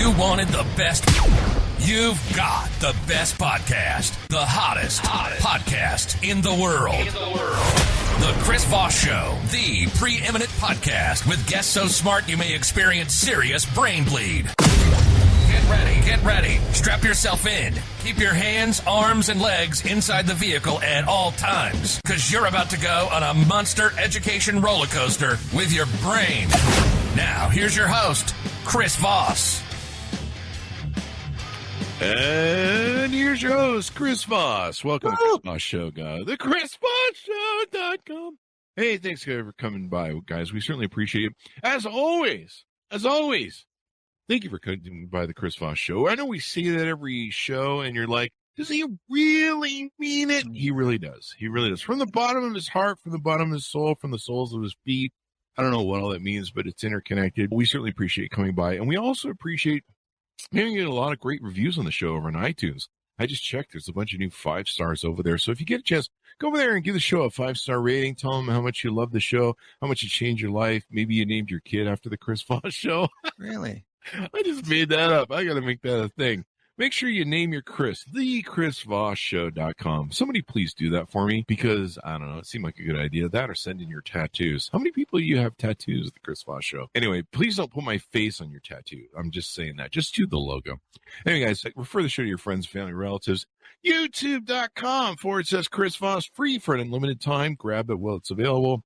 You wanted the best. You've got the best podcast. The hottest podcast in the world. The Chris Voss Show. The preeminent podcast with guests so smart you may experience serious brain bleed. Get ready. Strap yourself in. Keep your hands, arms, and legs inside the vehicle at all times, because you're about to go on a monster education roller coaster with your brain. Now, here's your host, Chris Voss. And here's your host, Chris Voss. Welcome to the Chris Voss Show, guys. The ChrisVossShow.com. Hey, thanks for coming by, guys. We certainly appreciate it. As always, thank you for coming by the Chris Voss Show. I know we say that every show, and you're like, does he really mean it? He really does. He really does. From the bottom of his heart, from the bottom of his soul, from the soles of his feet. I don't know what all that means, but it's interconnected. We certainly appreciate coming by. And we also appreciate getting a lot of great reviews on the show over on iTunes. I just checked. There's a bunch of new 5 stars over there. So if you get a chance, go over there and give the show a 5-star rating. Tell them how much you love the show, how much it changed your life. Maybe you named your kid after the Chris Voss Show. Really? I just made that up. I got to make that a thing. Make sure you name your Chris, thechrisvossshow.com. Somebody please do that for me, because, I don't know, it seemed like a good idea. That or send in your tattoos. How many people do you have tattoos at the Chris Voss Show? Anyway, please don't put my face on your tattoo. I'm just saying that. Just do the logo. Anyway, guys, refer the show to your friends, family, relatives. YouTube.com/Chris Voss. Free for an unlimited time. Grab it while it's available.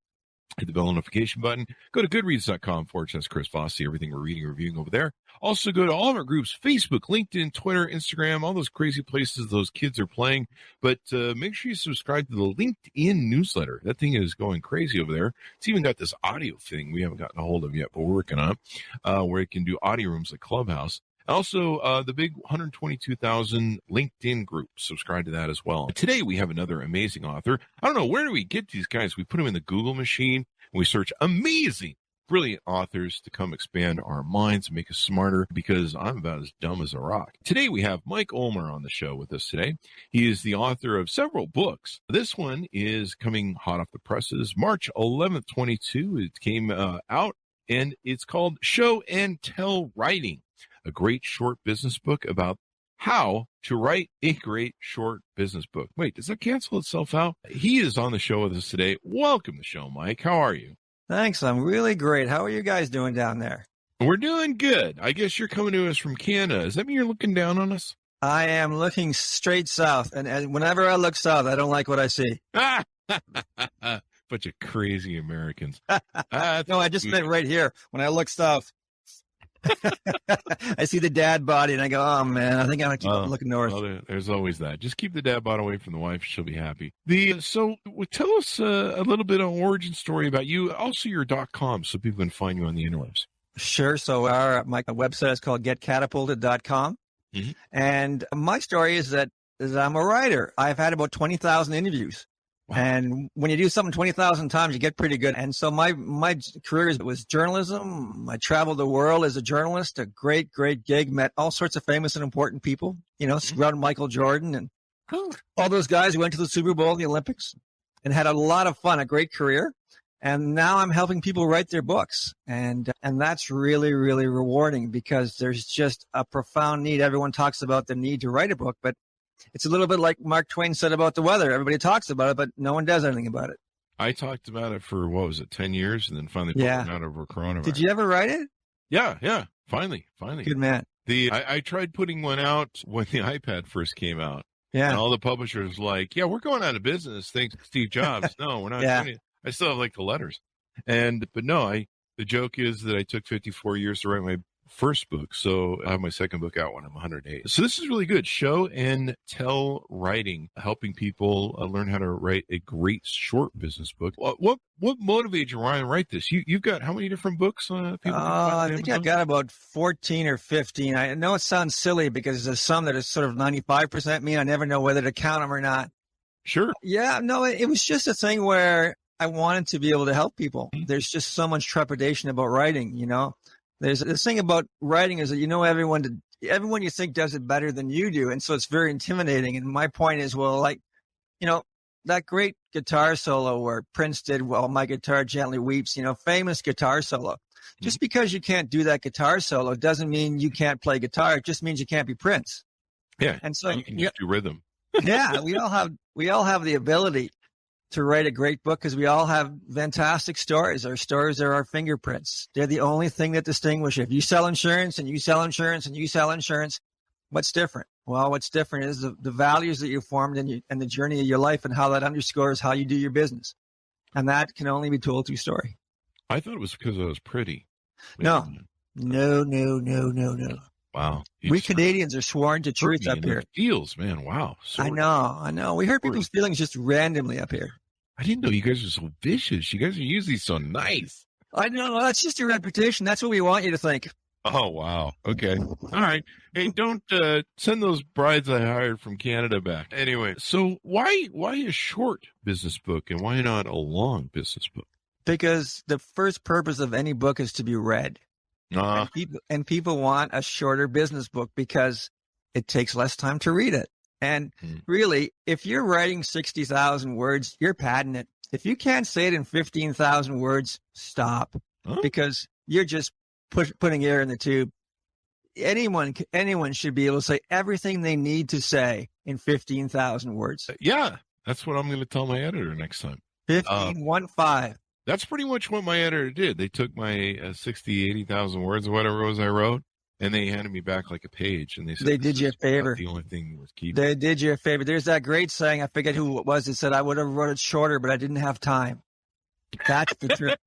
Hit the bell notification button. Go to goodreads.com/Chris Voss. See everything we're reading and reviewing over there. Also go to all of our groups, Facebook, LinkedIn, Twitter, Instagram, all those crazy places those kids are playing. But make sure you subscribe to the LinkedIn newsletter. That thing is going crazy over there. It's even got this audio thing we haven't gotten a hold of yet, but we're working on it, where it can do audio rooms like Clubhouse. Also, the big 122,000 LinkedIn group. Subscribe to that as well. Today, we have another amazing author. I don't know, where do we get these guys? We put them in the Google machine, and we search amazing, brilliant authors to come expand our minds and make us smarter, because I'm about as dumb as a rock. Today, we have Mike Ulmer on the show with us today. He is the author of several books. This one is coming hot off the presses, March 11th, 22. It came out, and it's called Show and Tell Writing, a great short business book about how to write a great short business book. Wait, does that cancel itself out? He is on the show with us today. Welcome to the show, Mike. How are you? Thanks. I'm really great. How are you guys doing down there? We're doing good. I guess you're coming to us from Canada. Does that mean you're looking down on us? I am looking straight south, and whenever I look south, I don't like what I see. Bunch of crazy Americans. No, I just meant right here. When I look south, I see the dad body, and I go, oh, man, I think I'm going to keep looking north. Well, there's always that. Just keep the dad bod away from the wife. She'll be happy. So tell us a little bit of origin story about you, also your .com, so people can find you on the interwebs. Sure. So my website is called getcatapulted.com. Mm-hmm. And my story is that I'm a writer. I've had about 20,000 interviews. Wow. And when you do something 20,000 times, you get pretty good. And so my career was journalism. I traveled the world as a journalist, a great gig, met all sorts of famous and important people, around Michael Jordan and all those guys who went to the Super Bowl and the Olympics, and had a lot of fun, a great career. And now I'm helping people write their books. And that's really, really rewarding, because there's just a profound need. Everyone talks about the need to write a book, but it's a little bit like Mark Twain said about the weather. Everybody talks about it, but no one does anything about it. I talked about it for, 10 years, and then finally put it out over coronavirus. Did you ever write it? Yeah. Finally. Good man. I tried putting one out when the iPad first came out. Yeah. And all the publishers like, yeah, we're going out of business thanks to Steve Jobs. No, we're not doing it. I still have the letters. But no, the joke is that I took 54 years to write my first book, so I have my second book out when I'm 108. So this is really good. Show and tell writing, helping people learn how to write a great short business book. What motivated you, Ryan, to write this? You've got how many different books? I think I've got about 14 or 15. I know it sounds silly because there's some that is sort of 95% me. I never know whether to count them or not. Sure. Yeah, no, it was just a thing where I wanted to be able to help people. There's just so much trepidation about writing, There's this thing about writing is that everyone you think does it better than you do, and so it's very intimidating. And my point is, you that great guitar solo where Prince did, "Well, My Guitar Gently Weeps," famous guitar solo. Just because you can't do that guitar solo doesn't mean you can't play guitar. It just means you can't be Prince. Yeah. And so you can just do rhythm. yeah, we all have the ability to write a great book because we all have fantastic stories. Our stories are our fingerprints. They're the only thing that distinguish. If you sell insurance and you sell insurance and you sell insurance, what's different? Well, what's different is the values that you formed and the journey of your life and how that underscores how you do your business. And that can only be told through story. I thought it was because I was pretty. No. Wow. We Canadians are sworn to truth up here. Feels, man. Wow. I know. We hurt people's feelings just randomly up here. I didn't know you guys were so vicious. You guys are usually so nice. I know. That's just your reputation. That's what we want you to think. Oh, wow. Okay. All right. Hey, don't send those brides I hired from Canada back. Anyway, so why a short business book and why not a long business book? Because the first purpose of any book is to be read. And people want a shorter business book because it takes less time to read it. And really, if you're writing 60,000 words, you're padding it. If you can't say it in 15,000 words, stop, because you're just putting air in the tube. Anyone should be able to say everything they need to say in 15,000 words. Yeah, that's what I'm going to tell my editor next time. 15. That's pretty much what my editor did. They took my 60, 80,000 words or whatever it was I wrote, and they handed me back like a page, and they said, they did you a favor. The only thing worth keeping. They did you a favor. There's that great saying, I forget who it was, that said, I would have wrote it shorter, but I didn't have time. That's the truth.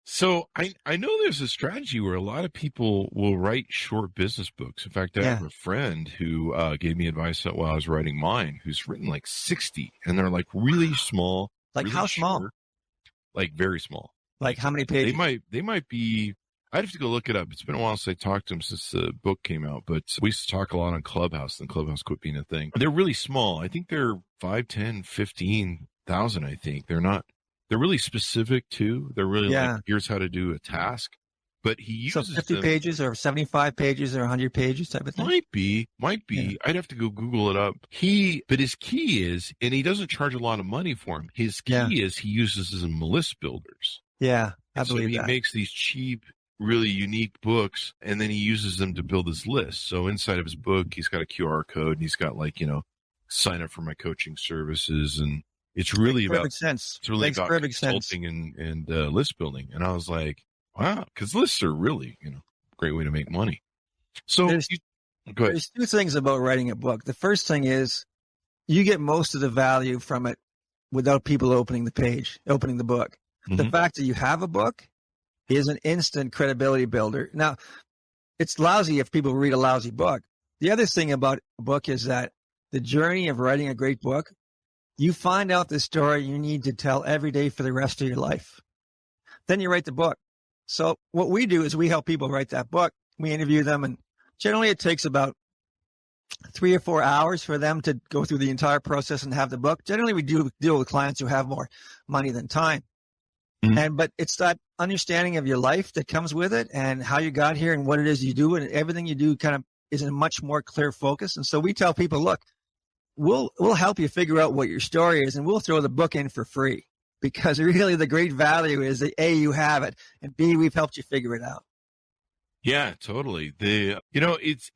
So I know there's a strategy where a lot of people will write short business books. In fact, I have a friend who gave me advice while I was writing mine, who's written like 60, and they're like really small. Like really how small? Short, like very small. Like how many pages? They might be. I'd have to go look it up. It's been a while since I talked to him since the book came out, but we used to talk a lot on Clubhouse, and Clubhouse quit being a thing. They're really small. I think they're 5, 10, 15,000. I think they're not. They're really specific too. They're really like, here's how to do a task. But he uses 50 pages or 75 pages or 100 pages type of thing. Might be. Yeah. I'd have to go Google it up. But his key is, and he doesn't charge a lot of money for them. His key is he uses them list builders. Yeah, I believe that. He makes these cheap, really unique books, and then he uses them to build his list. So inside of his book, he's got a QR code, and he's got sign up for my coaching services, and it's really about sense. It's really Makes about perfect consulting and list building. And I was like, wow, because lists are really, a great way to make money. So there's two things about writing a book. The first thing is you get most of the value from it without people opening the book. Mm-hmm. The fact that you have a book is an instant credibility builder. Now, it's lousy if people read a lousy book. The other thing about a book is that the journey of writing a great book, you find out the story you need to tell every day for the rest of your life. Then you write the book. So what we do is we help people write that book. We interview them, and generally it takes about 3 or 4 hours for them to go through the entire process and have the book. Generally, we do deal with clients who have more money than time. Mm-hmm. But it's that understanding of your life that comes with it and how you got here and what it is you do, and everything you do kind of is a much more clear focus. And so we tell people, look, we'll help you figure out what your story is, and we'll throw the book in for free. Because really the great value is that A, you have it, and B, we've helped you figure it out. Yeah, totally. It's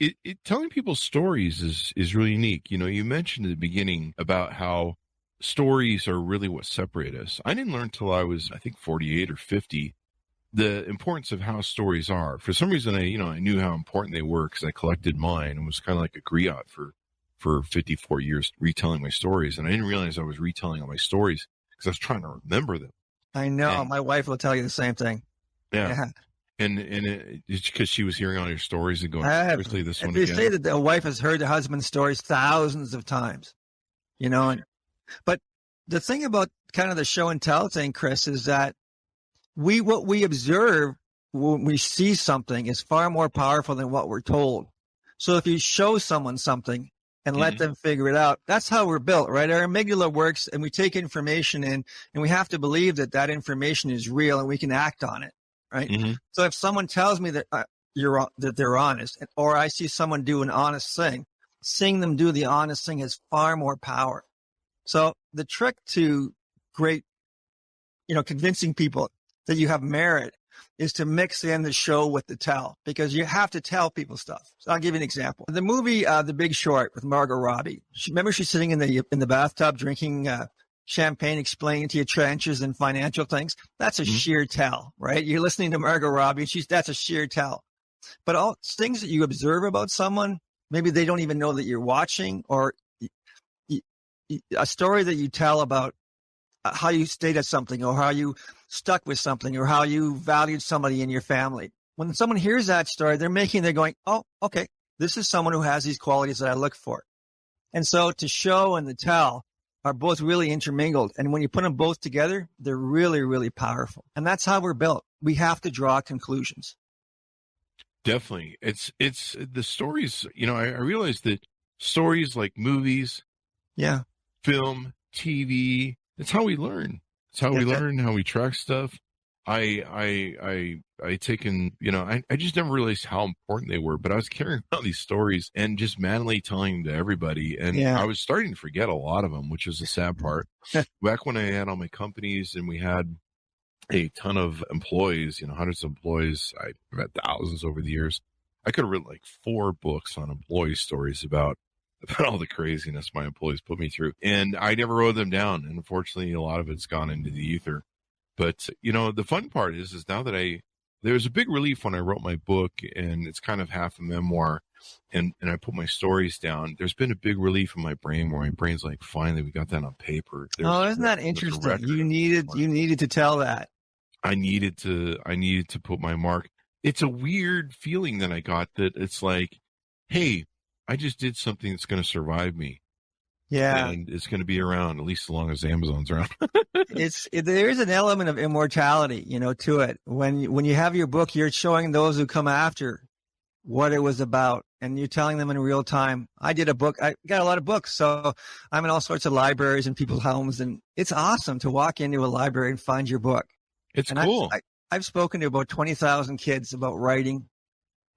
telling people stories is really unique. You mentioned at the beginning about how stories are really what separate us. I didn't learn till I was, I think, 48 or 50, the importance of how stories are. For some reason, I knew how important they were because I collected mine and was kind of like a griot for 54 years retelling my stories. And I didn't realize I was retelling all my stories because I was trying to remember them. I know. My wife will tell you the same thing. Yeah. And it's because she was hearing all your stories and going, seriously, this one they again? say that the wife has heard the husband's stories thousands of times, But the thing about kind of the show and tell thing, Chris, is that what we observe when we see something is far more powerful than what we're told. So if you show someone something and let them figure it out, that's how we're built, right? Our amygdala works, and we take information in, and we have to believe that information is real and we can act on it, right? Mm-hmm. So if someone tells me that they're honest, or I see someone do an honest thing, seeing them do the honest thing has far more power. So the trick to great, convincing people that you have merit is to mix in the show with the tell, because you have to tell people stuff. So I'll give you an example. The movie, The Big Short with Margot Robbie. Remember she's sitting in the bathtub drinking champagne, explaining to you trenches and financial things. That's a sheer tell, right? You're listening to Margot Robbie. That's a sheer tell. But all things that you observe about someone, maybe they don't even know that you're watching, or a story that you tell about how you stayed at something, or how you stuck with something, or how you valued somebody in your family. When someone hears that story, they're going, oh, okay, this is someone who has these qualities that I look for. And so to show and the tell are both really intermingled. And when you put them both together, they're really, really powerful. And that's how we're built. We have to draw conclusions. Definitely. It's the stories, I realized that stories like movies, film, TV, it's how we learn. It's how we learn, how we track stuff. I just never realized how important they were, but I was carrying around these stories and just manly telling them to everybody. And I was starting to forget a lot of them, which was the sad part. Back when I had all my companies and we had a ton of employees, hundreds of employees, I've had thousands over the years. I could have written like 4 books on employee stories about all the craziness my employees put me through. And I never wrote them down. And unfortunately, a lot of it's gone into the ether. But, the fun part is now that there was a big relief when I wrote my book, and it's kind of half a memoir, and I put my stories down. There's been a big relief in my brain where my brain's like, finally, we got that on paper. Isn't that interesting? You needed to tell that. I needed to put my mark. It's a weird feeling that I got, that it's like, hey, I just did something that's going to survive me. Yeah. And it's going to be around at least as long as Amazon's around. There is an element of immortality, to it. When you have your book, you're showing those who come after what it was about, and you're telling them in real time. I did a book. I got a lot of books, so I'm in all sorts of libraries and people's homes, and it's awesome to walk into a library and find your book. It's cool. I've spoken to about 20,000 kids about writing,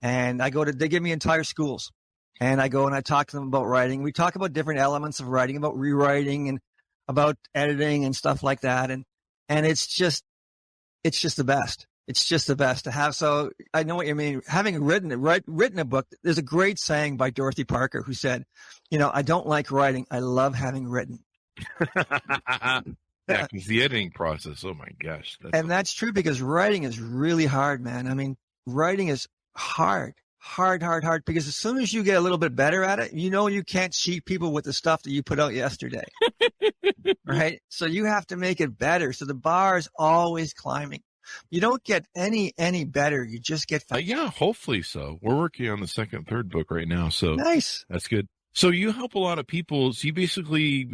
and they give me entire schools. And I go and I talk to them about writing. We talk about different elements of writing, about rewriting and about editing and stuff like that. And it's just the best. It's just the best to have. So I know what you mean. Having written a book, there's a great saying by Dorothy Parker who said, I don't like writing. I love having written. Yeah, because the editing process, oh my gosh. That's true, because writing is really hard, man. I mean, writing is hard, because as soon as you get a little bit better at it, you can't cheat people with the stuff that you put out yesterday. Right? So you have to make it better. So the bar is always climbing. You don't get any better. You just get yeah, hopefully so. We're working on the second and third book right now. So nice. That's good. So you help a lot of people. So you basically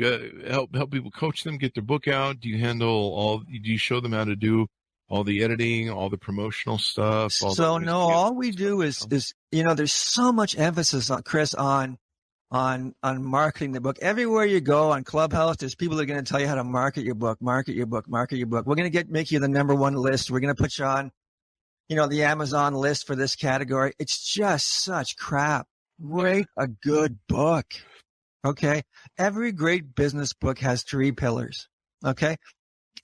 help people, coach them, get their book out. Do you show them how to do all the editing, all the promotional stuff? All we do is there's so much emphasis on marketing the book. Everywhere you go on Clubhouse, there's people that are going to tell you how to market your book. We're going to make you the #1 list. We're going to put you on, the Amazon list for this category. It's just such crap. Write a good book. Okay. Every great business book has 3 pillars. Okay.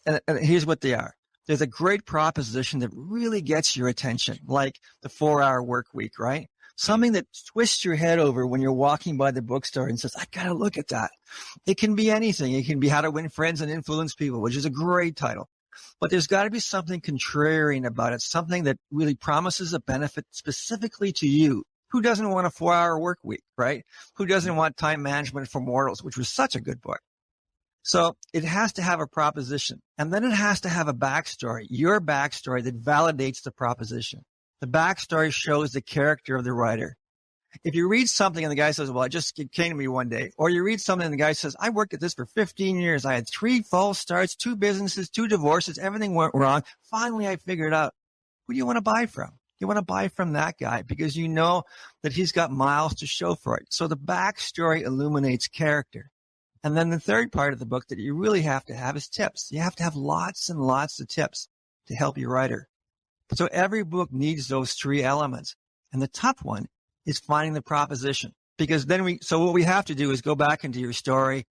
And here's what they are. There's a great proposition that really gets your attention, like the 4-hour work week, right? Something that twists your head over when you're walking by the bookstore and says, I got to look at that. It can be anything. It can be How to Win Friends and Influence People, which is a great title. But there's got to be something contrarian about it, something that really promises a benefit specifically to you. Who doesn't want a 4-hour work week, right? Who doesn't want Time Management for Mortals, which was such a good book? So it has to have a proposition, and then it has to have a backstory, your backstory that validates the proposition. The backstory shows the character of the writer. If you read something and the guy says, well, it came to me one day, or you read something and the guy says, I worked at this for 15 years. I had 3 false starts, 2 businesses, 2 divorces. Everything went wrong. Finally, I figured out, who do you want to buy from? You want to buy from that guy because you know that he's got miles to show for it. So the backstory illuminates character. And then the third part of the book that you really have to have is tips. You have to have lots and lots of tips to help your writer. So every book needs those 3 elements. And the tough one is finding the proposition. Because so what we have to do is go back into your story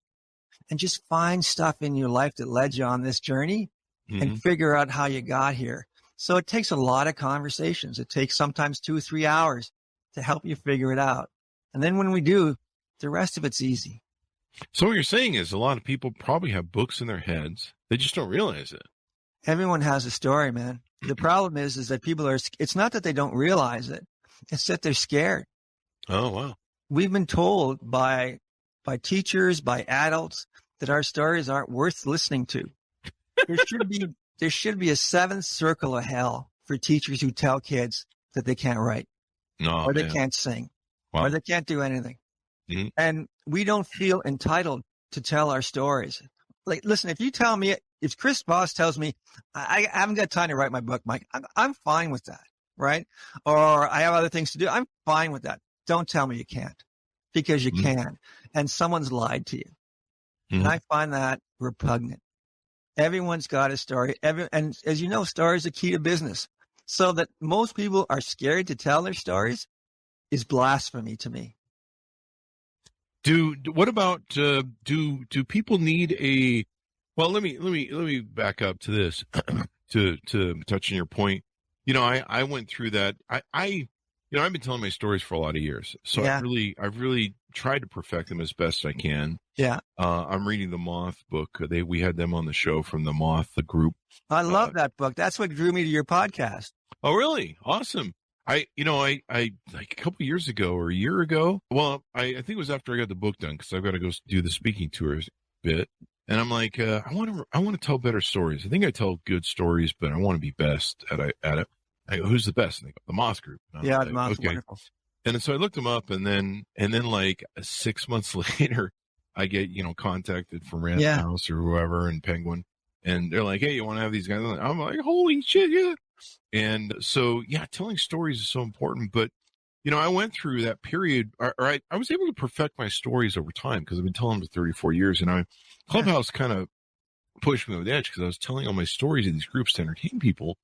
and just find stuff in your life that led you on this journey and figure out how you got here. So it takes a lot of conversations. It takes sometimes 2 or 3 hours to help you figure it out. And then when we do, the rest of it's easy. So what you're saying is a lot of people probably have books in their heads. They just don't realize it. Everyone has a story, man. The problem is that it's not that they don't realize it. It's that they're scared. Oh, wow. We've been told by teachers, by adults, that our stories aren't worth listening to. There should be a 7th circle of hell for teachers who tell kids that they can't write, or they can't sing, or they can't do anything. Mm-hmm. And we don't feel entitled to tell our stories. Like, listen, if Chris Voss tells me, I haven't got time to write my book, Mike, I'm fine with that, right? Or I have other things to do. I'm fine with that. Don't tell me you can't, because you can. And someone's lied to you. And I find that repugnant. Everyone's got a story. And as you know, stories are key to business. So that most people are scared to tell their stories is blasphemy to me. What about do people need a? Well, let me back up to this to touch on your point. I went through that. I've been telling my stories for a lot of years, so I've really tried to perfect them as best I can. Yeah. I'm reading the Moth book. We had them on the show from the Moth, the group. I love that book. That's what drew me to your podcast. Oh, really? Awesome. I like a couple of years ago or a year ago. Well, I think it was after I got the book done, because I've got to go do the speaking tours bit. And I'm like, I want to tell better stories. I think I tell good stories, but I want to be best at it. I go, who's the best? And they go, the Moth group. Yeah, the Moth's wonderful. And so I looked them up, and then like 6 months later, I get contacted from Random House or whoever and Penguin, and they're like, hey, you want to have these guys? I'm like, holy shit, yeah. And so telling stories is so important. But I went through that period, or I was able to perfect my stories over time, because I've been telling them for 34 years, and Clubhouse kind of pushed me over the edge, because I was telling all my stories in these groups to entertain people.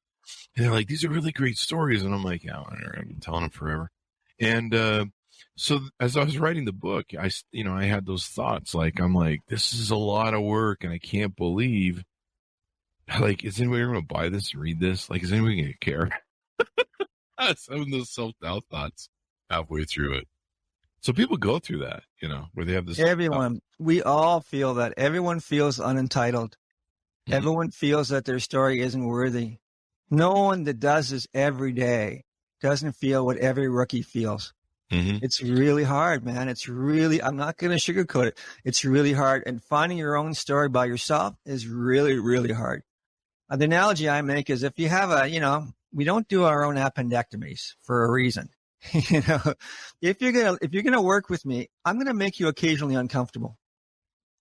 And they're like, these are really great stories. And I'm like, yeah, I've been telling them forever. And so as I was writing the book, I had those thoughts. Like, I'm like, this is a lot of work, and I can't believe, like, is anybody going to buy this and read this? Like, is anybody going to care? Some of those self-doubt thoughts halfway through it. So people go through that, where they have this. Everyone, we all feel that. Everyone feels unentitled. Mm-hmm. Everyone feels that their story isn't worthy. No one that does this every day doesn't feel what every rookie feels. Mm-hmm. It's really hard, man. I'm not going to sugarcoat it. It's really hard. And finding your own story by yourself is really, really hard. The analogy I make is, if you have we don't do our own appendectomies for a reason. If you're going to work with me, I'm going to make you occasionally uncomfortable.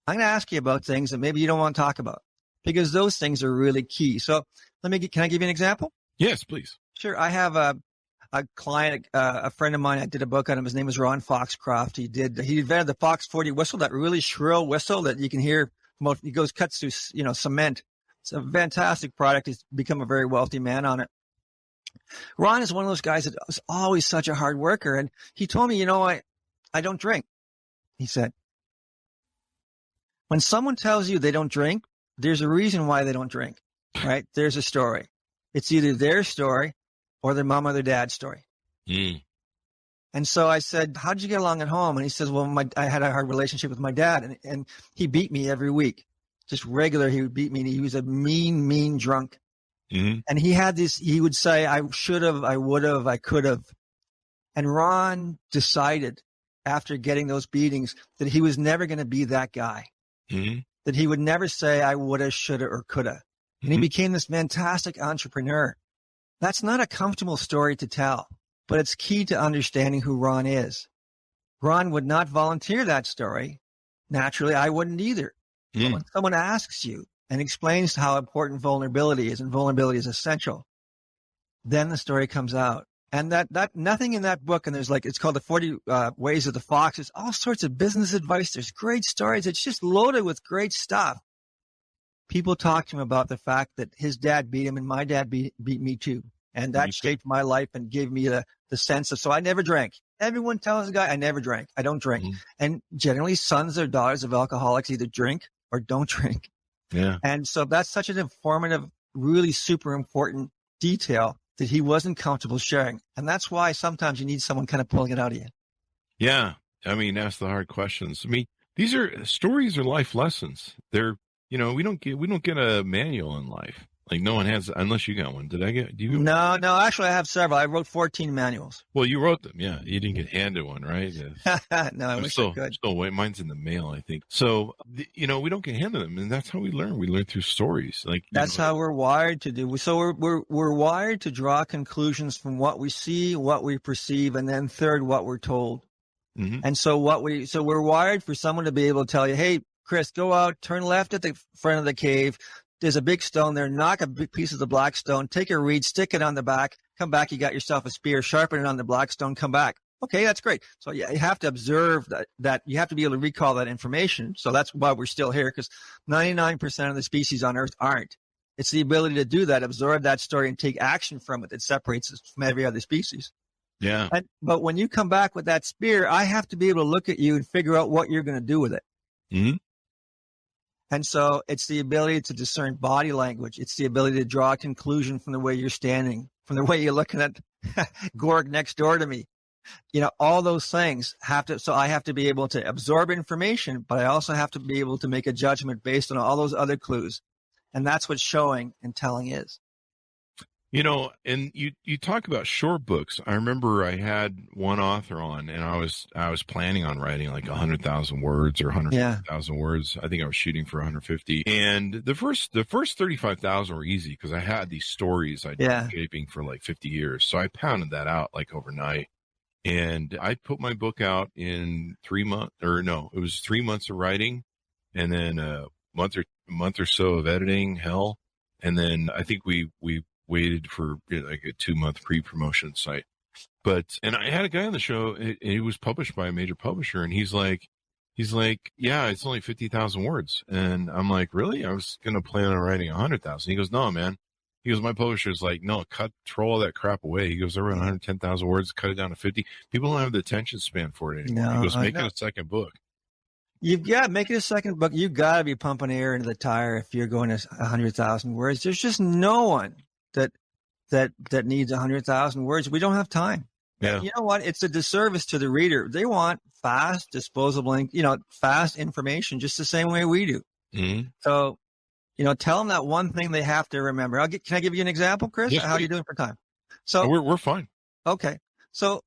I'm going to ask you about things that maybe you don't want to talk about, because those things are really key. So can I give you an example? Yes, please. Sure. I have a client, a friend of mine. I did a book on him. His name was Ron Foxcroft. He invented the Fox 40 whistle, that really shrill whistle that you can hear. Cuts through, cement. It's a fantastic product. He's become a very wealthy man on it. Ron is one of those guys that was always such a hard worker. And he told me, I don't drink. He said, when someone tells you they don't drink, there's a reason why they don't drink, right? There's a story. It's either their story or their mom or their dad's story. Mm. And so I said, how'd you get along at home? And he says, well, I had a hard relationship with my dad, and he beat me every week. Just regular, he would beat me. And he was a mean, mean drunk. Mm-hmm. And he would say, I should have, I would have, I could have. And Ron decided, after getting those beatings, that he was never going to be that guy. Mm-hmm. That he would never say, I woulda, shoulda, or coulda. And he became this fantastic entrepreneur. That's not a comfortable story to tell, but it's key to understanding who Ron is. Ron would not volunteer that story. Naturally, I wouldn't either. But when someone asks you and explains how important vulnerability is, and vulnerability is essential, then the story comes out. And that nothing in that book, and it's called the 40 Ways of the Fox. There's all sorts of business advice. There's great stories. It's just loaded with great stuff. People talk to him about the fact that his dad beat him and my dad beat me too. And that shaped my life and gave me the sense of, so I never drank. Everyone tells the guy, I never drank. I don't drink. Mm-hmm. And generally sons or daughters of alcoholics either drink or don't drink. Yeah. And so that's such an informative, really super important detail that he wasn't comfortable sharing. And that's why sometimes you need someone kind of pulling it out of you. Yeah. I mean, ask the hard questions. I mean, these are stories or life lessons. They're, we don't get a manual in life. Like no one has, unless you got one. Do you? No, actually I have several. I wrote 14 manuals. Well, you wrote them. Yeah. You didn't get handed one, right? No, I wish I could. Still wait. Mine's in the mail, I think. So, we don't get handed them, and that's how we learn. We learn through stories. Like that's how we're wired to do. So we're wired to draw conclusions from what we see, what we perceive, and then third, what we're told. Mm-hmm. And so we're wired for someone to be able to tell you, hey, Chris, go out, turn left at the front of the cave. There's a big stone there. Knock a big piece of the black stone. Take a reed, stick it on the back. Come back. You got yourself a spear. Sharpen it on the black stone. Come back. Okay, that's great. So you have to observe that. You have to be able to recall that information. So that's why we're still here, because 99% of the species on Earth aren't. It's the ability to do that, absorb that story, and take action from it that separates us from every other species. Yeah. But when you come back with that spear, I have to be able to look at you and figure out what you're going to do with it. Mm-hmm. And so it's the ability to discern body language. It's the ability to draw a conclusion from the way you're standing, from the way you're looking at Gorg next door to me. All those things so I have to be able to absorb information, but I also have to be able to make a judgment based on all those other clues. And that's what showing and telling is. And you talk about short books. I remember I had one author on, and I was planning on writing like 100,000 words or 150,000 words. I think I was shooting for 150. And the first 35,000 were easy because I had these stories I'd been shaping for like 50 years. So I pounded that out like overnight. And I put my book out in 3 months, it was 3 months of writing, and then a month or so of editing, hell. And then I think we waited for like a 2-month pre-promotion site. And I had a guy on the show, he was published by a major publisher, and he's like, yeah, it's only 50,000 words. And I'm like, really? I was going to plan on writing 100,000. He goes, no, man. He goes, my publisher's like, no, throw all that crap away. He goes, I wrote 110,000 words, cut it down to 50. People don't have the attention span for it anymore. He goes, make it a second book. Make it a second book. You got to be pumping air into the tire if you're going to 100,000 words. There's just no one that needs 100,000 words. We don't have time. Yeah. You know what? It's a disservice to the reader. They want fast, disposable, fast information just the same way we do. Mm-hmm. So, tell them that one thing they have to remember. Can I give you an example, Chris? Yes, How are you doing for time? So we're fine. Okay. So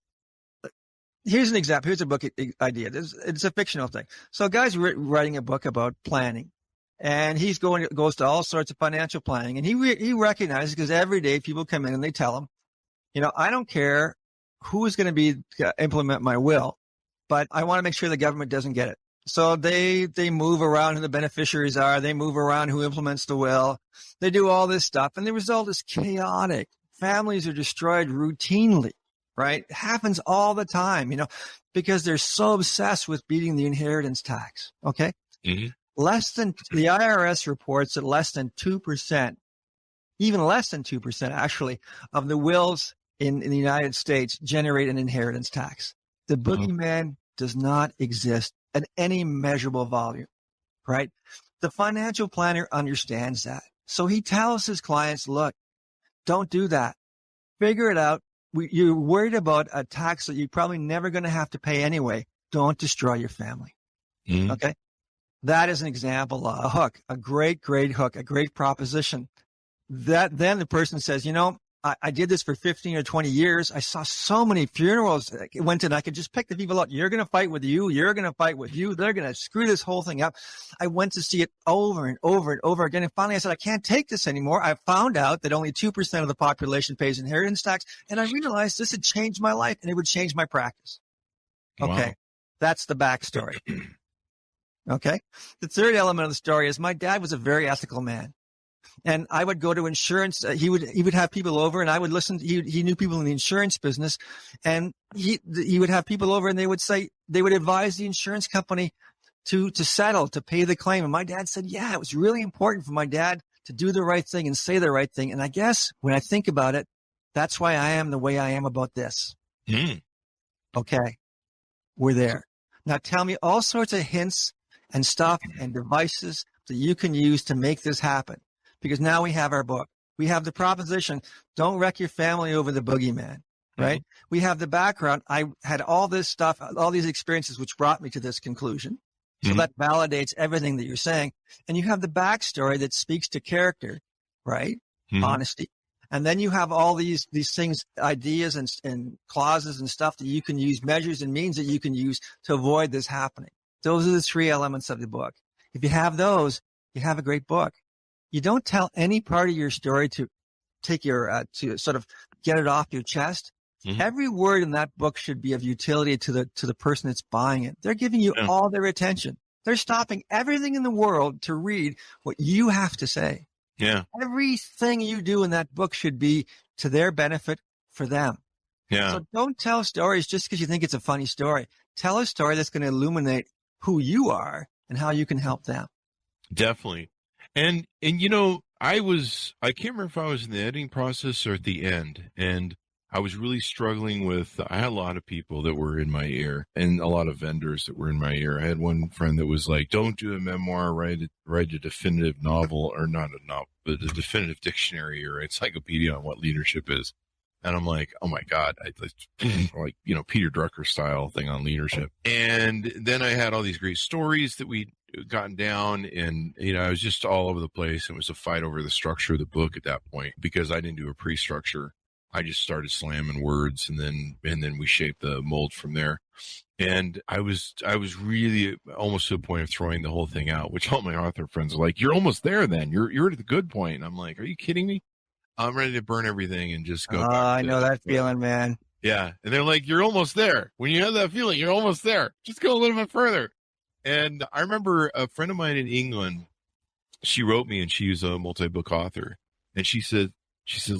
here's an example. Here's a book idea. It's a fictional thing. So a guy's writing a book about planning. And he's goes to all sorts of financial planning, and he recognizes, because every day people come in and they tell him, I don't care who is going to implement my will, but I want to make sure the government doesn't get it. So they move around who the beneficiaries are. They move around who implements the will. They do all this stuff, and the result is chaotic. Families are destroyed routinely, right? It happens all the time, because they're so obsessed with beating the inheritance tax. Okay. Mm-hmm. The IRS reports that less than 2%, even less than 2% actually, of the wills in the United States generate an inheritance tax. The boogeyman does not exist at any measurable volume, right? The financial planner understands that. So he tells his clients, look, don't do that. Figure it out. You're worried about a tax that you're probably never going to have to pay anyway. Don't destroy your family. Mm-hmm. Okay. That is an example, a hook, a great hook, a great proposition. That then the person says, I did this for 15 or 20 years. I saw so many funerals. I could just pick the people out. You're going to fight with you. You're going to fight with you. They're going to screw this whole thing up. I went to see it over and over and over again. And finally I said, I can't take this anymore. I found out that only 2% of the population pays inheritance tax. And I realized this had changed my life and it would change my practice. Okay. Wow. That's the backstory. Okay. The third element of the story is my dad was a very ethical man. And I would go to insurance. He would have people over, and I would listen. He knew people in the insurance business, and he would have people over, and they would advise the insurance company to settle, to pay the claim. And my dad said, yeah, it was really important for my dad to do the right thing and say the right thing. And I guess when I think about it, that's why I am the way I am about this. Mm. Okay. We're there. Now tell me all sorts of hints and stuff and devices that you can use to make this happen. Because now we have our book. We have the proposition, don't wreck your family over the boogeyman, right? Mm-hmm. We have the background. I had all this stuff, all these experiences, which brought me to this conclusion. So mm-hmm. that validates everything that you're saying. And you have the backstory that speaks to character, right? Mm-hmm. Honesty. And then you have all these things, ideas and clauses and stuff that you can use, measures and means that you can use to avoid this happening. Those are the 3 elements of the book. If you have those, you have a great book. You don't tell any part of your story to take your, to sort of get it off your chest. Mm-hmm. Every word in that book should be of utility to the person that's buying it. They're giving you all their attention. They're stopping everything in the world to read what you have to say. Yeah. Everything you do in that book should be to their benefit for them. Yeah. So don't tell stories just because you think it's a funny story. Tell a story that's going to illuminate who you are and how you can help them. Definitely. And you know, I can't remember if I was in the editing process or at the end, and I was really struggling with, I had a lot of people that were in my ear and a lot of vendors that were in my ear. I had one friend that was like, don't do a memoir, write a definitive novel, or not a novel, but a definitive dictionary or encyclopedia on what leadership is. And I'm like, oh my God, like, you know, Peter Drucker style thing on leadership. And then I had all these great stories that we'd gotten down, and, you know, I was just all over the place. It was a fight over the structure of the book at that point because I didn't do a pre-structure. I just started slamming words, and then we shaped the mold from there. And I was really almost to the point of throwing the whole thing out, which all my author friends are like, you're almost there then. You're at the good point. And I'm like, are you kidding me? I'm ready to burn everything and just go. I know that feeling, man. Yeah. And they're like, you're almost there. When you have that feeling, you're almost there. Just go a little bit further. And I remember a friend of mine in England, she wrote me, and she's a multi-book author. And she says,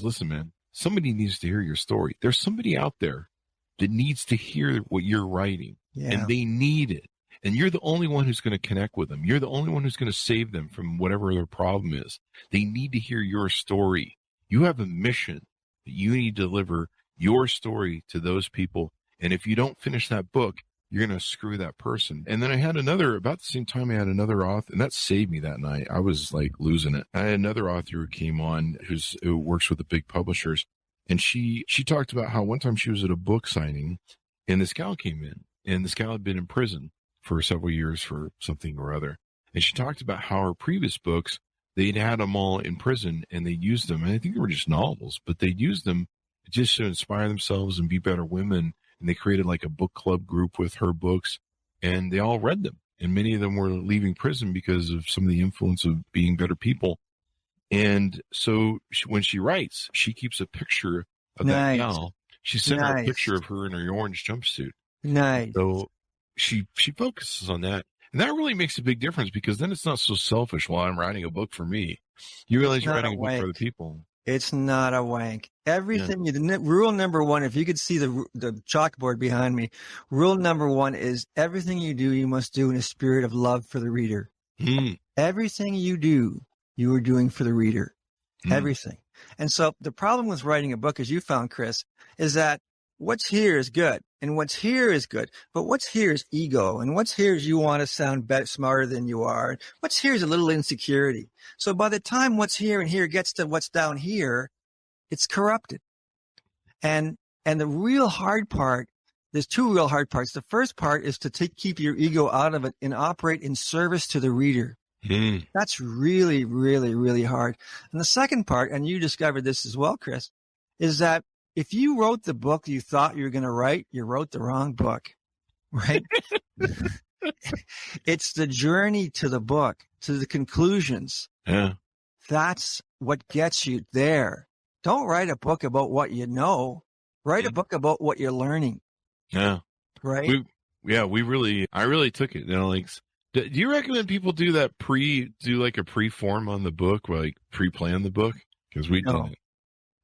listen, man, somebody needs to hear your story. There's somebody out there that needs to hear what you're writing, and they need it. And you're the only one who's going to connect with them. You're the only one who's going to save them from whatever their problem is. They need to hear your story. You have a mission that you need to deliver your story to those people. And if you don't finish that book, you're going to screw that person. And then I had about the same time, I had another author, and that saved me that night. I was like losing it. I had another author who came on who works with the big publishers. And she talked about how one time she was at a book signing, and this gal came in, and this gal had been in prison for several years for something or other. And she talked about how her previous books, they'd had them all in prison, and they used them. And I think they were just novels, but they used them just to inspire themselves and be better women. And they created like a book club group with her books, and they all read them. And many of them were leaving prison because of some of the influence of being better people. And so when she writes, she keeps a picture of that gal. She sent her a picture of her in her orange jumpsuit. Nice. So she focuses on that. And that really makes a big difference, because then it's not so selfish while I'm writing a book for me. You realize you're writing a book for other people. It's not a wank. Everything rule number 1, if you could see the chalkboard behind me, rule number 1 is everything you do, you must do in a spirit of love for the reader. Everything you do, you are doing for the reader. Everything. And so the problem with writing a book, as you found, Chris, is that what's here is good, and what's here is good, but what's here is ego, and what's here is you want to sound better, smarter than you are, and what's here is a little insecurity. So by the time what's here and here gets to what's down here, it's corrupted. And the real hard part, there's 2 real hard parts. The first part is to keep your ego out of it and operate in service to the reader. That's really, really, really hard. And the second part, and you discovered this as well, Chris, is that if you wrote the book you thought you were going to write, you wrote the wrong book, right? It's the journey to the book, to the conclusions. Yeah. That's what gets you there. Don't write a book about what you know. Write a book about what you're learning. Yeah. Right? I really took it. You know, like, do you recommend people do like a pre-form on the book, like pre-plan the book? Because we didn't.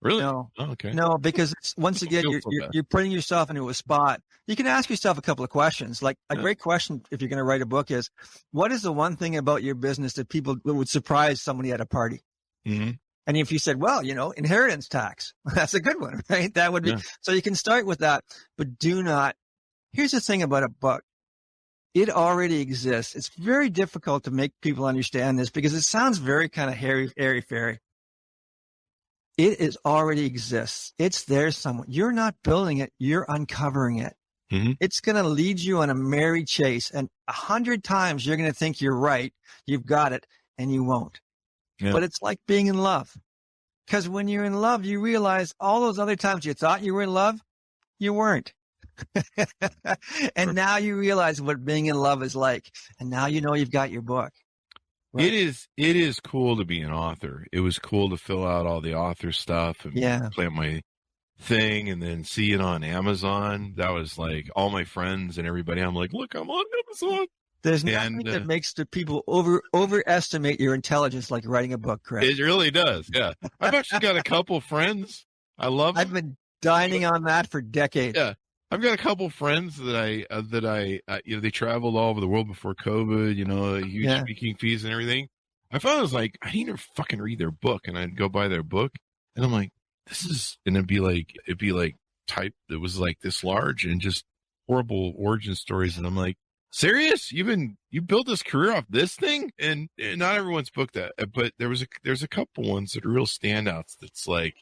Really? No. Oh, okay. No, because once again, you're putting yourself into a spot. You can ask yourself a couple of questions. Like a great question, if you're going to write a book, is what is the one thing about your business that would surprise somebody at a party? Mm-hmm. And if you said, well, inheritance tax, that's a good one, right? That would be, so you can start with that, but do not Here's the thing about a book. It already exists. It's very difficult to make people understand this because it sounds very kind of airy-fairy. It is already exists. It's there somewhere. You're not building it. You're uncovering it. Mm-hmm. It's going to lead you on a merry chase. And 100 times you're going to think you're right. You've got it, and you won't. Yeah. But it's like being in love. Because when you're in love, you realize all those other times you thought you were in love, you weren't. And now you realize what being in love is like. And now you know you've got your book. Right? It is cool to be an author. It was cool to fill out all the author stuff and plant my thing and then see it on Amazon. That was like all my friends and everybody. I'm like, look, I'm on Amazon. There's nothing that makes the people overestimate your intelligence like writing a book, Chris. It really does. Yeah. I've actually got a couple friends. I love them. I've been dining on that for decades. Yeah. I've got a couple friends that I they traveled all over the world before COVID, huge speaking fees and everything. I found I was like, I need to fucking read their book, and I'd go buy their book, and I'm like, and it'd be like type that was like this large and just horrible origin stories, and I'm like, serious? You built this career off this thing? And not everyone's booked that, but there's a couple ones that are real standouts. That's like.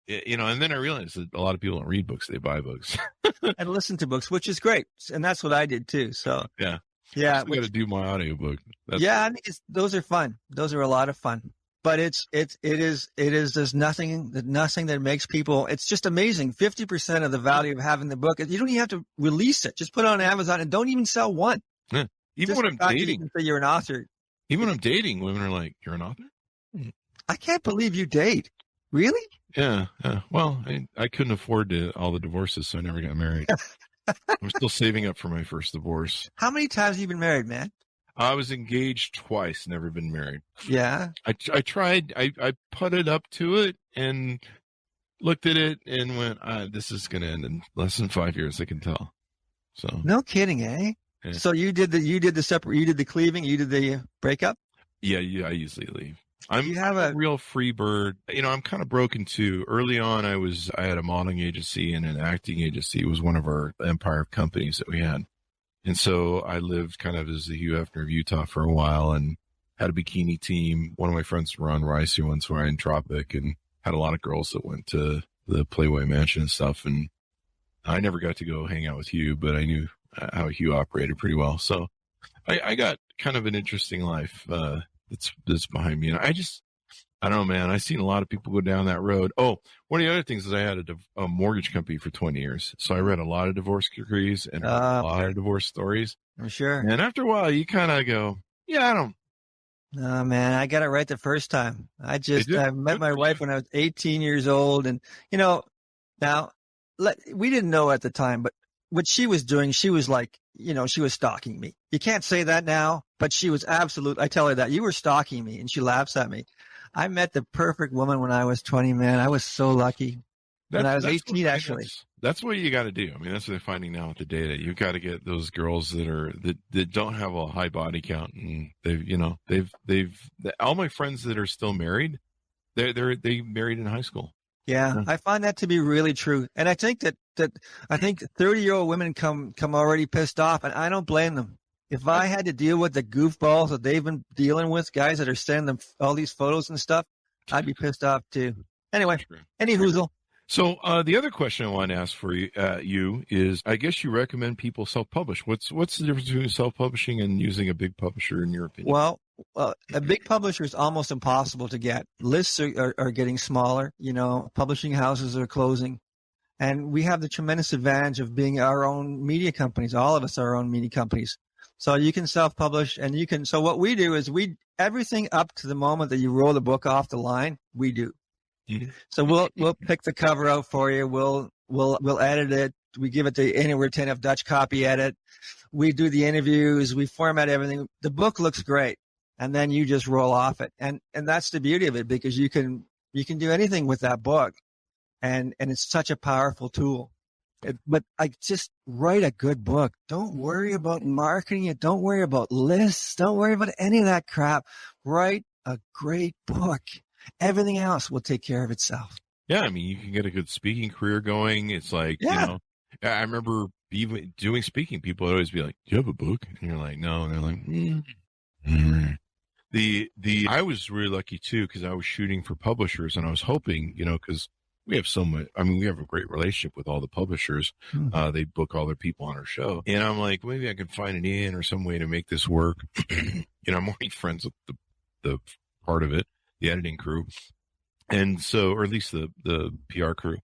And then I realized that a lot of people don't read books; they buy books and listen to books, which is great, and that's what I did too. So yeah. I got to do my audiobook. I think those are fun. Those are a lot of fun. But it is. There's nothing that makes people. It's just amazing. 50% of the value of having the book. You don't even have to release it. Just put it on Amazon and don't even sell one. Yeah. Even just when I'm dating, you say you're an author. Even when I'm dating, women are like, "You're an author?" I can't believe you date. Really? Yeah. Well, I couldn't afford all the divorces, so I never got married. I'm still saving up for my first divorce. How many times have you been married, man? I was engaged twice, never been married. Yeah. I tried. I putted up to it and looked at it and went, "This is going to end in less than 5 years." I can tell. So no kidding, eh? Yeah. So you did the cleaving, you did the breakup. Yeah. I usually leave. I'm a real free bird. I'm kind of broken too. Early on, I had a modeling agency and an acting agency. It was one of our empire of companies that we had. And so I lived kind of as the Hugh Hefner of Utah for a while and had a bikini team. One of my friends were on Rice, once were in Tropic, and had a lot of girls that went to the Playboy Mansion and stuff. And I never got to go hang out with Hugh, but I knew how Hugh operated pretty well. So I got kind of an interesting life. That's behind me. And I don't know, man. I've seen a lot of people go down that road. Oh, one of the other things is I had a mortgage company for 20 years. So I read a lot of divorce decrees and a lot of divorce stories. I'm sure. And after a while, you kind of go, I don't. No, man, I got it right the first time. I met my wife when I was 18 years old. And, now we didn't know at the time, but what she was doing, she was like, she was stalking me. You can't say that now, but she was I tell her that you were stalking me, and she laughs at me. I met the perfect woman when I was 20, man. I was so lucky. When I was 18, actually. That's what you got to do. I mean, that's what they're finding now with the data. You've got to get those girls that don't have a high body count, and they've all my friends that are still married, they married in high school. Yeah, I find that to be really true. And I think that 30-year-old women come already pissed off, and I don't blame them. If I had to deal with the goofballs that they've been dealing with, guys that are sending them all these photos and stuff, I'd be pissed off too. Anyway, any hoozle. So the other question I want to ask for you is, I guess you recommend people self-publish. What's the difference between self-publishing and using a big publisher, in your opinion? Well, a big publisher is almost impossible to get. Lists are getting smaller. Publishing houses are closing. And we have the tremendous advantage of being our own media companies. All of us are our own media companies. So you can self-publish, and so what we do is everything up to the moment that you roll the book off the line, we do. Mm-hmm. So we'll pick the cover out for you. We'll edit it. We give it the anywhere 10 of Dutch copy edit. We do the interviews. We format everything. The book looks great. And then you just roll off it. And that's the beauty of it, because you can do anything with that book. And it's such a powerful tool. But I just write a good book. Don't worry about marketing it. Don't worry about lists. Don't worry about any of that crap. Write a great book. Everything else will take care of itself. Yeah, I mean, you can get a good speaking career going. It's like, I remember even doing speaking, people would always be like, "Do you have a book?" And you're like, "No." And they're like, mm. I was really lucky too, because I was shooting for publishers, and I was hoping, because we have so much. I mean, we have a great relationship with all the publishers. They book all their people on our show, and I'm like, maybe I can find an in or some way to make this work. I'm already friends with the part of it, the editing crew, and so, or at least the PR crew.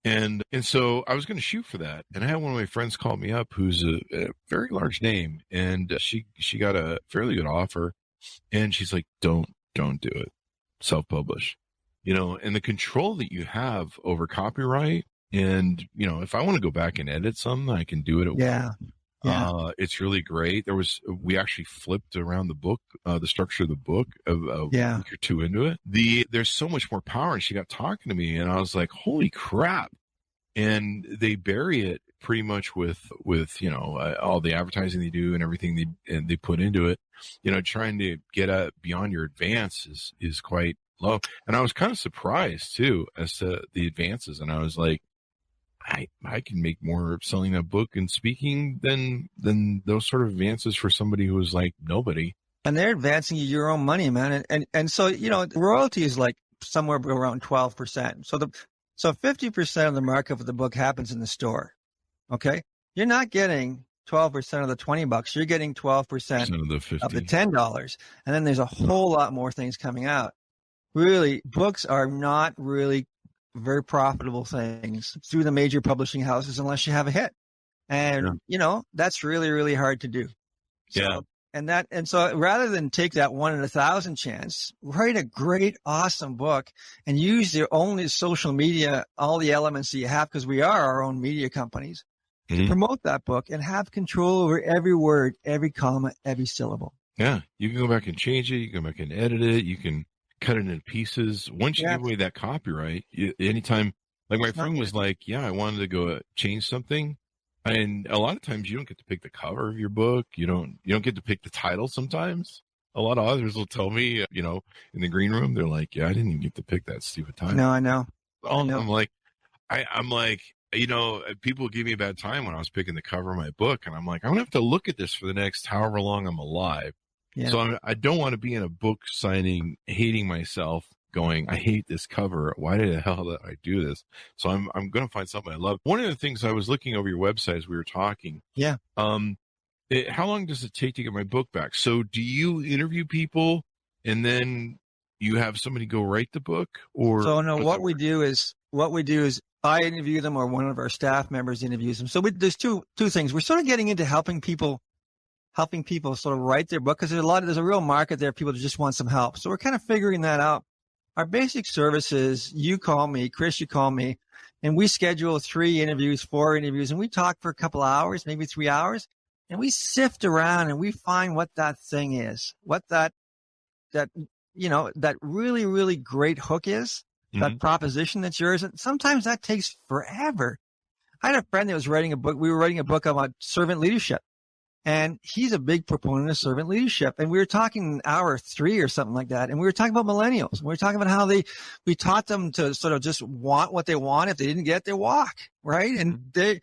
And so I was going to shoot for that. And I had one of my friends call me up who's a very large name. And she got a fairly good offer. And she's like, don't do it. Self-publish, and the control that you have over copyright. And, if I want to go back and edit something, I can do it. Yeah. It's really great. We actually flipped around the book, the structure of the book a week or two into it. There's so much more power. And she got talking to me and I was like, holy crap. And they bury it pretty much with all the advertising they do and everything they put into it, trying to get beyond your advance is quite low. And I was kind of surprised too as to the advances. And I was like, I can make more selling that book and speaking than those sort of advances for somebody who was like nobody. And they're advancing you your own money, man. And so, royalty is like somewhere around 12%. So 50% of the markup of the book happens in the store. Okay. You're not getting 12% of the $20. You're getting 12% of the $10. And then there's a whole lot more things coming out. Really, books are not really very profitable things through the major publishing houses unless you have a hit. And, that's really, really hard to do. So, and so rather than take that 1 in 1,000 chance, write a great, awesome book and use your own social media, all the elements that you have, because we are our own media companies, to promote that book and have control over every word, every comma, every syllable. Yeah. You can go back and change it. You can go back and edit it. You can cut it into pieces. Once you give away that copyright, anytime, like my friend was like, I wanted to go change something. And a lot of times you don't get to pick the cover of your book. You don't get to pick the title sometimes. A lot of authors will tell me, in the green room, they're like, I didn't even get to pick that stupid title. No, I know. I'm like, people give me a bad time when I was picking the cover of my book. And I'm like, I'm going to have to look at this for the next however long I'm alive. Yeah. So I don't want to be in a book signing, hating myself, going, I hate this cover. Why the hell did I do this? So I'm going to find something I love. One of the things I was looking over your website as we were talking. Yeah. How long does it take to get my book back? So do you interview people and then you have somebody go write the book? Or so no, what we do is I interview them or one of our staff members interviews them. So there's two things. We're sort of getting into helping people sort of write their book, because there's a real market there of people that just want some help. So we're kind of figuring that out. Our basic service is you call me, Chris, you call me, and we schedule 3 interviews, 4 interviews, and we talk for a couple hours, maybe 3 hours, and we sift around and we find what that thing is, what that really, really great hook is, that proposition that's yours. And sometimes that takes forever. I had a friend that was writing a book. We were writing a book about servant leadership. And he's a big proponent of servant leadership. And we were talking hour 3 or something like that. And we were talking about millennials. We were talking about how we taught them to sort of just want what they want. If they didn't get it, they walk, right? And they,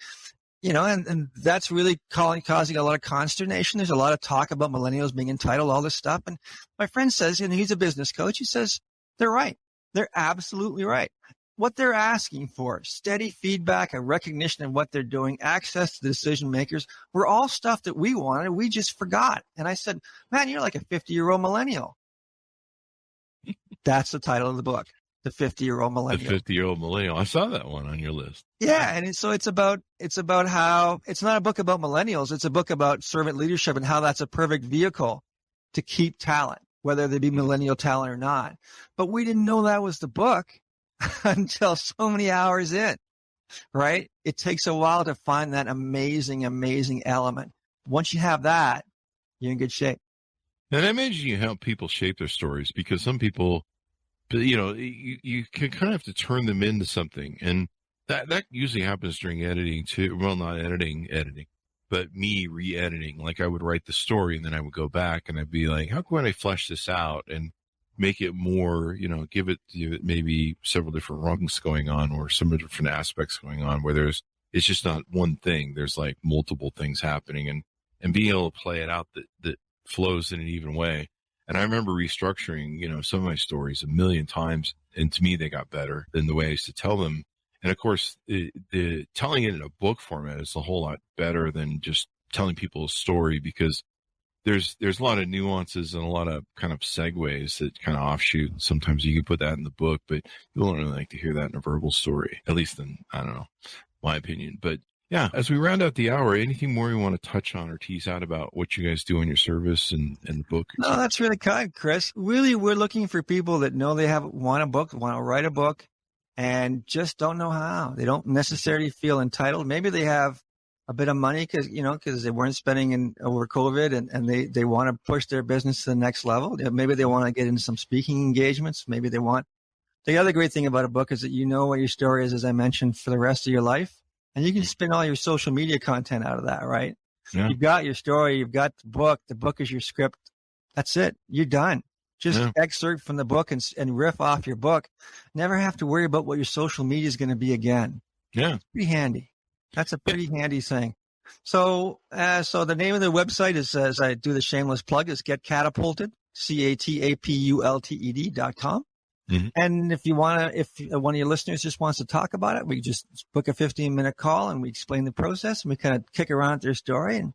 and that's really causing a lot of consternation. There's a lot of talk about millennials being entitled, all this stuff. And my friend says, and he's a business coach, he says, they're right. They're absolutely right. What they're asking for, steady feedback, a recognition of what they're doing, access to the decision makers, were all stuff that we wanted. We just forgot. And I said, man, you're like a 50-year-old millennial. That's the title of the book, The 50-Year-Old Millennial. The 50-Year-Old Millennial. I saw that one on your list. Yeah. And so it's about how it's not a book about millennials. It's a book about servant leadership and how that's a perfect vehicle to keep talent, whether they be millennial talent or not. But we didn't know that was the book until so many hours in, right? It takes a while to find that amazing, amazing element. Once you have that, you're in good shape. And I imagine you help people shape their stories, because some people, you can kind of have to turn them into something. And that usually happens during editing too. Well, not editing, but me re-editing. Like I would write the story and then I would go back and I'd be like, how can I flesh this out and make it more, give it maybe several different rungs going on or some different aspects going on where there's it's just not one thing. There's like multiple things happening, and being able to play it out that flows in an even way. And I remember restructuring, some of my stories a million times, and to me, they got better than the way I used to tell them. And of course, the telling it in a book format is a whole lot better than just telling people a story, because there's a lot of nuances and a lot of kind of segues that kind of offshoot. Sometimes you can put that in the book, but people don't really like to hear that in a verbal story, at least in, I don't know, my opinion. But yeah, as we round out the hour, anything more you want to touch on or tease out about what you guys do in your service and the book? No, that's really kind, Chris. Really, we're looking for people that know they want a book, want to write a book, and just don't know how. They don't necessarily feel entitled. Maybe they have a bit of money because they weren't spending over COVID, and they want to push their business to the next level. Maybe they want to get into some speaking engagements. Maybe they want. The other great thing about a book is that you know what your story is, as I mentioned, for the rest of your life, and you can spin all your social media content out of that, right? Yeah. You've got your story, you've got the book. The book is your script. That's it. You're done. Just excerpt from the book and riff off your book. Never have to worry about what your social media is going to be again. Yeah, it's pretty handy. That's a pretty handy thing. So the name of the website is, as I do the shameless plug, is Get Catapulted, CATAPULTED.com. Mm-hmm. And if one of your listeners just wants to talk about it, we just book a 15-minute call and we explain the process and we kind of kick around their story, and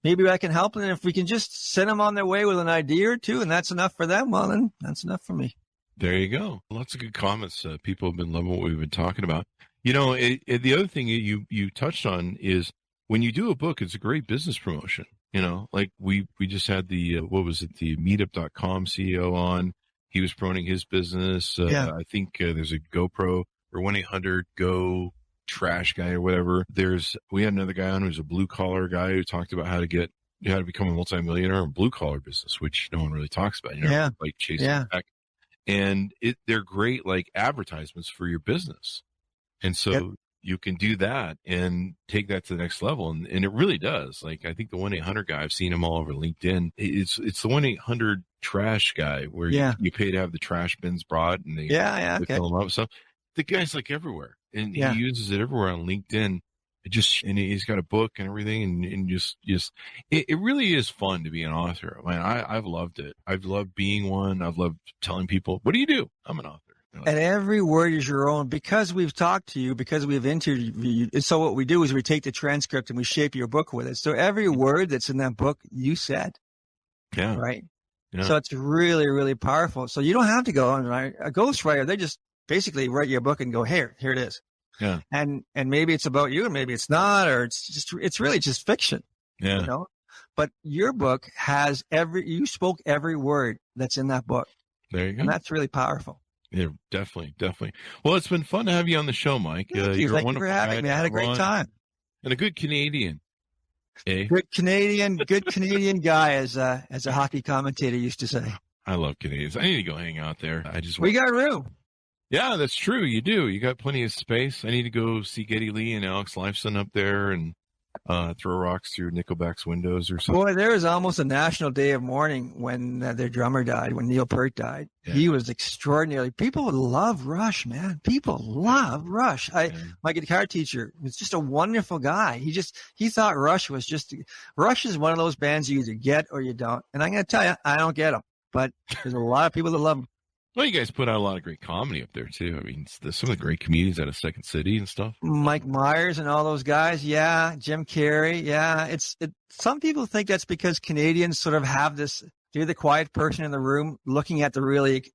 maybe I can help them. And if we can just send them on their way with an idea or two, and that's enough for them, well, then that's enough for me. There you go. Lots of good comments. People have been loving what we've been talking about. The other thing you touched on is when you do a book, it's a great business promotion. Like we just had the meetup.com CEO on. He was promoting his business. I think there's a GoPro or 1-800-GO trash guy or whatever. We had another guy on who's a blue collar guy who talked about how to become a multimillionaire in blue collar business, which no one really talks about. Like chasing back. And they're great like advertisements for your business. And so you can do that and take that to the next level. And it really does. Like, I think the 1-800 guy, I've seen him all over LinkedIn. It's the 1-800 trash guy where you pay to have the trash bins brought and they fill them up. So the guy's like everywhere, and he uses it everywhere on LinkedIn. And he's got a book and everything. And just it really is fun to be an author. Man, I've loved it. I've loved being one. I've loved telling people, what do you do? I'm an author. And every word is your own, because we've talked to you, because we've interviewed you. So what we do is we take the transcript and we shape your book with it. So every word that's in that book, you said. Yeah. Right. Yeah. So it's really, really powerful. So you don't have to go on a ghostwriter. They just basically write your book and go, here it is. Yeah. And maybe it's about you and maybe it's not, or it's really just fiction. Yeah. But your book has you spoke every word that's in that book. There you go. And that's really powerful. Yeah, definitely. Well, it's been fun to have you on the show, Mike. Thank you for having me. I had a great time. And a good Canadian. Eh? Good Canadian guy, as a hockey commentator used to say. I love Canadians. I need to go hang out there. We got room. Yeah, that's true. You do. You got plenty of space. I need to go see Geddy Lee and Alex Lifeson up there and throw rocks through Nickelback's windows or something. Boy, there was almost a national day of mourning when their drummer died, when Neil Peart died. Yeah. He was extraordinary. People love Rush, man. People love Rush. My guitar teacher was just a wonderful guy. He thought Rush was Rush is one of those bands you either get or you don't. And I'm going to tell you, I don't get them. But there's a lot of people that love them. Well, you guys put out a lot of great comedy up there, too. I mean, there's some of the great comedians out of Second City and stuff. Mike Myers and all those guys. Yeah. Jim Carrey. Yeah. Some people think that's because Canadians sort of have this, they're the quiet person in the room looking at the really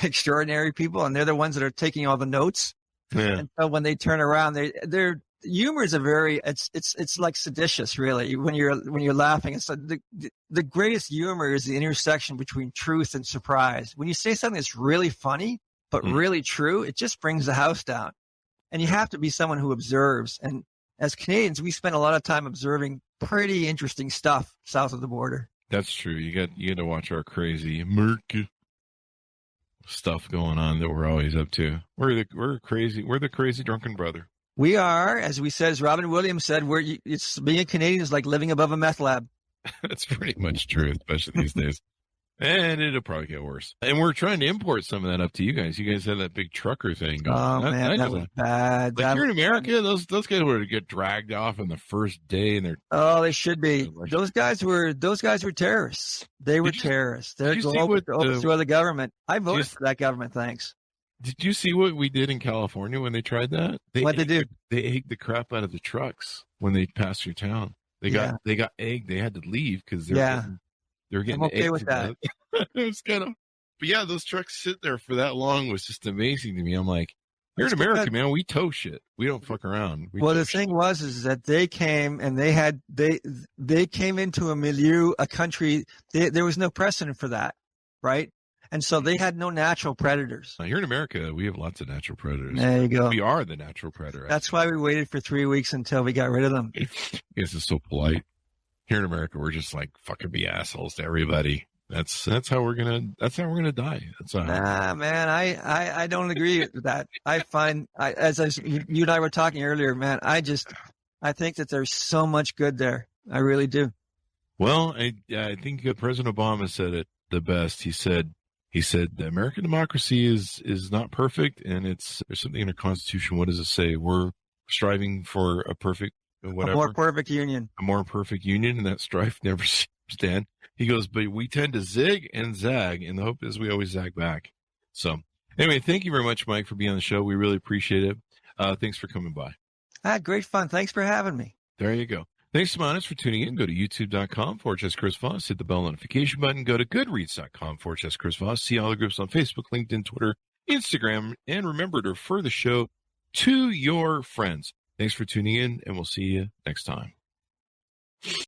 extraordinary people, and they're the ones that are taking all the notes. Yeah. And so when they turn around, their humor is it's like seditious, really. When you're laughing, it's like the greatest humor is the intersection between truth and surprise. When you say something that's really funny but really true, it just brings the house down. And you have to be someone who observes. And as Canadians, we spend a lot of time observing pretty interesting stuff south of the border. That's true. You got to watch our crazy murky stuff going on that we're always up to. We're the crazy drunken brother. We are, as Robin Williams said, being a Canadian is like living above a meth lab. That's pretty much true, especially these days. And it'll probably get worse. And we're trying to import some of that up to you guys. You guys had that big trucker thing going. Oh, man, that was bad. Like here in America, those guys were to get dragged off on the first day, and they should be. Those guys were terrorists. They were terrorists. They're going to overthrow the government. I voted for that government. Thanks. Did you see what we did in California when they tried that? What'd they do? They egged the crap out of the trucks when they passed through town. They got egged. They had to leave because they're getting. I'm okay with that. It was kind of, but yeah, those trucks sit there for that long was just amazing to me. I'm like, here in America, man, we tow shit. We don't fuck around. The thing is that they came and they came into a milieu, a country. There was no precedent for that, right? And so they had no natural predators. Here in America, we have lots of natural predators. There you go. We are the natural predator. That's why we waited for 3 weeks until we got rid of them. This is so polite. Here in America, we're just like fucking be assholes to everybody. That's how we're gonna die. Nah, man, I don't agree with that. I find you and I were talking earlier, man. I think that there's so much good there. I really do. Well, I think President Obama said it the best. He said the American democracy is not perfect, and there's something in our Constitution. What does it say? We're striving for a more perfect union, and that strife never stand. He goes, but we tend to zig and zag, and the hope is we always zag back. So anyway, thank you very much, Mike, for being on the show. We really appreciate it. Thanks for coming by. Great fun. Thanks for having me. There you go. Thanks to Monis for tuning in. Go to youtube.com/Chris Voss. Hit the bell notification button. Go to goodreads.com/Chris Voss. See all the groups on Facebook, LinkedIn, Twitter, Instagram. And remember to refer the show to your friends. Thanks for tuning in, and we'll see you next time.